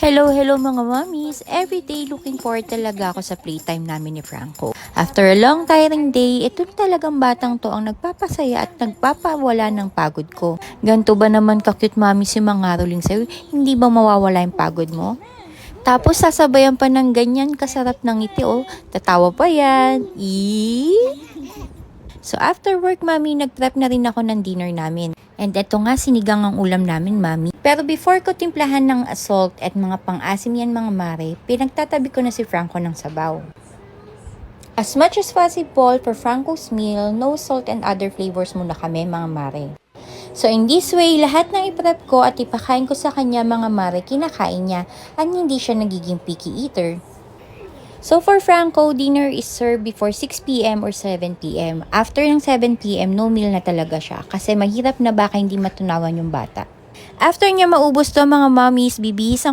Hello mga mommies! Everyday looking forward talaga ako sa playtime namin ni Franco. After a long tiring day, ito talagang batang to ang nagpapasaya at nagpapawala ng pagod ko. Ganto ba naman ka-cute mami si mga ruling sa'yo? Hindi ba mawawala yung pagod mo? Tapos sasabayan pa ng ganyan kasarap ng ngiti oh. Tatawa pa yan. So after work mami, nag-prep na rin ako ng dinner namin. And eto nga, sinigang ang ulam namin, mami. Pero before ko timplahan ng salt at mga pang-asim yan, mga mare, pinagtatabi ko na si Franco ng sabaw. As much as possible, for Franco's meal, no salt and other flavors muna kami, mga mare. So in this way, lahat ng iprep ko at ipakain ko sa kanya, mga mare, kinakain niya at hindi siya nagiging picky eater. So for Franco, dinner is served before 6 p.m. or 7 p.m. After ng 7 p.m., no meal na talaga siya kasi mahirap na baka hindi matunawan yung bata. After niya maubos to mga mommies, bibihisan ko